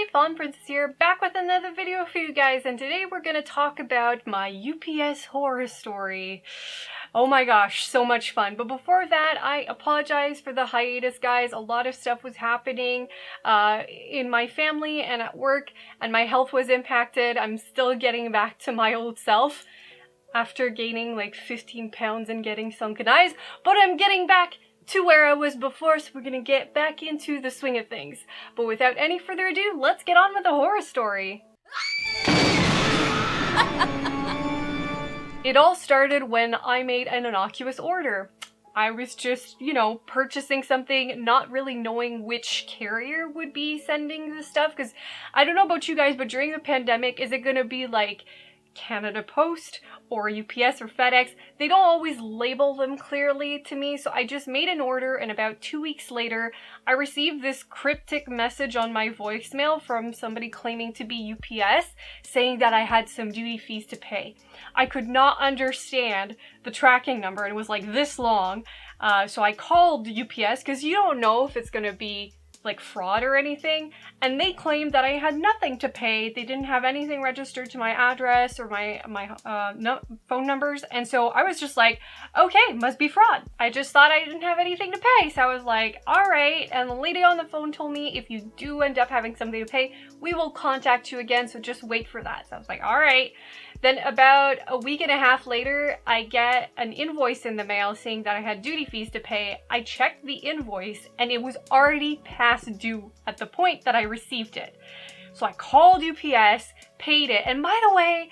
everybody, Fallen Princess here, back with another video for you guys, and today we're gonna talk about my UPS horror story. Oh my gosh, so much fun. But before that, I apologize for the hiatus, guys. A lot of stuff was happening in my family and at work, and my health was impacted. I'm still getting back to my old self after gaining like 15 pounds and getting sunken eyes, but I'm getting back to where I was before, so we're gonna get back into the swing of things. But without any further ado, let's get on with the horror story. It all started when I made an innocuous order. I was just, purchasing something, not really knowing which carrier would be sending the stuff, because I don't know about you guys, but during the pandemic, is it gonna be like Canada Post or UPS or FedEx? They don't always label them clearly to me, so I just made an order, and about 2 weeks later I received this cryptic message on my voicemail from somebody claiming to be UPS, saying that I had some duty fees to pay. I could not understand the tracking number, and it was like this long, so I called UPS because you don't know if it's gonna be like fraud or anything, and they claimed that I had nothing to pay. They didn't have anything registered to my address or my phone numbers, and so I was just like, okay, must be fraud. I just thought I didn't have anything to pay, so I was like, all right. And the lady on the phone told me, if you do end up having something to pay, we will contact you again, so just wait for that. So I was like, all right. Then about a week and a half later, I get an invoice in the mail saying that I had duty fees to pay. I checked the invoice and it was already past due at the point that I received it. So I called UPS, paid it, and by the way,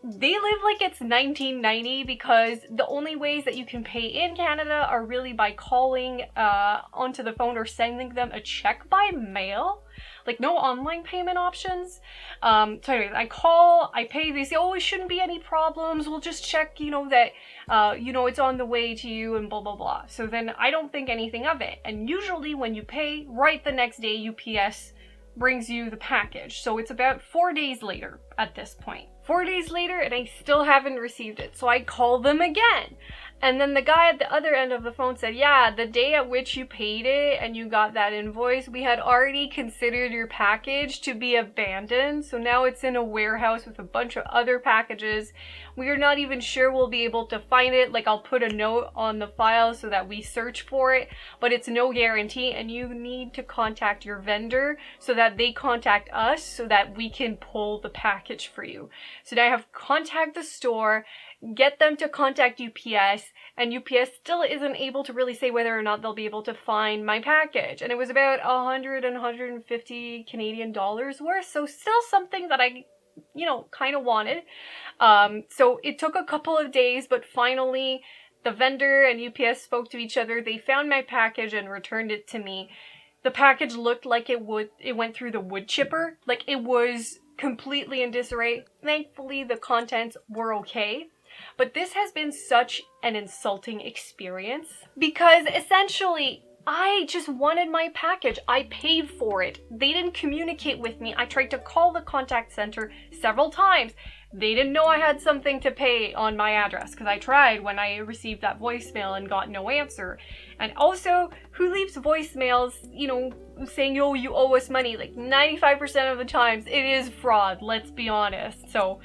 they live like it's 1990, because the only ways that you can pay in Canada are really by calling onto the phone or sending them a check by mail. Like, no online payment options. So anyways, I call, I pay, they say, oh, it shouldn't be any problems, we'll just check, that, it's on the way to you and blah, blah, blah. So then I don't think anything of it. And usually when you pay, right the next day, UPS brings you the package. So it's about 4 days later at this point. 4 days later, and I still haven't received it. So I call them again. And then the guy at the other end of the phone said, yeah, the day at which you paid it and you got that invoice, we had already considered your package to be abandoned. So now it's in a warehouse with a bunch of other packages. We are not even sure we'll be able to find it. Like, I'll put a note on the file so that we search for it, but it's no guarantee, and you need to contact your vendor so that they contact us so that we can pull the package for you. So now I have to contact the store, get them to contact UPS, and UPS still isn't able to really say whether or not they'll be able to find my package. And it was about 100 and 150 Canadian dollars worth, so still something that I, kind of wanted. So it took a couple of days, but finally the vendor and UPS spoke to each other. They found my package and returned it to me. The package looked like it went through the wood chipper. Like, it was completely in disarray. Thankfully, the contents were okay. But this has been such an insulting experience, because essentially I just wanted my package. I paid for it. They didn't communicate with me. I tried to call the contact center several times. They didn't know I had something to pay on my address, because I tried when I received that voicemail and got no answer. And also, who leaves voicemails, saying, oh, you owe us money? Like, 95% of the times it is fraud, let's be honest. So,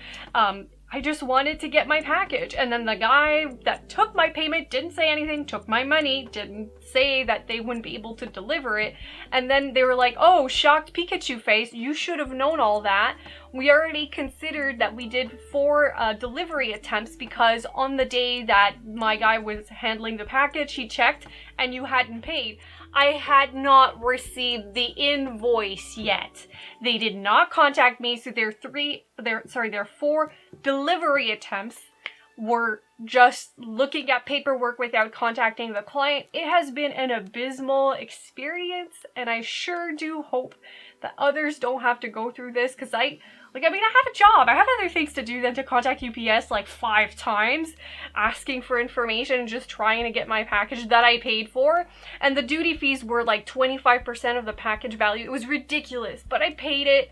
I just wanted to get my package, and then the guy that took my payment didn't say anything, took my money, didn't say that they wouldn't be able to deliver it, and then they were like, oh, shocked Pikachu face, you should have known all that. We already considered that we did 4 delivery attempts, because on the day that my guy was handling the package, he checked and you hadn't paid. I had not received the invoice yet. They did not contact me, so their 4 delivery attempts were just looking at paperwork without contacting the client. It has been an abysmal experience, and I sure do hope that others don't have to go through this, because I have a job. I have other things to do than to contact UPS like 5 times, asking for information and just trying to get my package that I paid for. And the duty fees were like 25% of the package value. It was ridiculous, but I paid it.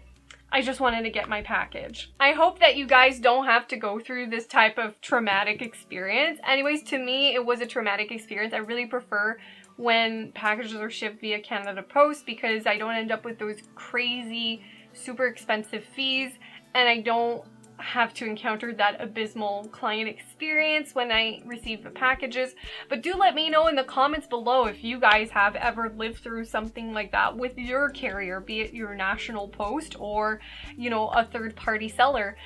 I just wanted to get my package. I hope that you guys don't have to go through this type of traumatic experience. Anyways, to me, it was a traumatic experience. I really prefer when packages are shipped via Canada Post, because I don't end up with those crazy super expensive fees, and I don't have to encounter that abysmal client experience when I receive the packages. But do let me know in the comments below if you guys have ever lived through something like that with your carrier, be it your national post or, you know, a third-party seller,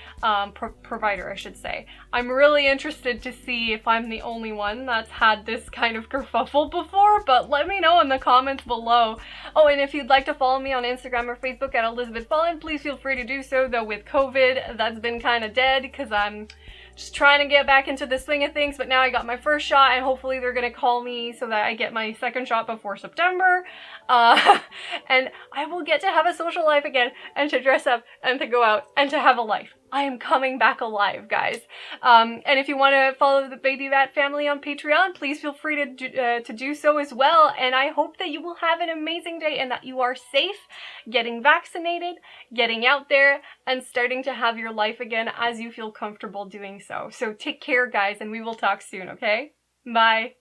provider, I should say. I'm really interested to see if I'm the only one that's had this kind of kerfuffle before, but let me know in the comments below. Oh, and if you'd like to follow me on Instagram or Facebook at Elizabeth Fallen, please feel free to do so, though with COVID, that's been kind of dead because I'm just trying to get back into the swing of things, but now I got my first shot and hopefully they're going to call me so that I get my second shot before September, and I will get to have a social life again and to dress up and to go out and to have a life. I am coming back alive, guys. And if you want to follow the Baby Bat family on Patreon, please feel free to do so as well. And I hope that you will have an amazing day and that you are safe, getting vaccinated, getting out there, and starting to have your life again as you feel comfortable doing so. So take care, guys, and we will talk soon, okay? Bye.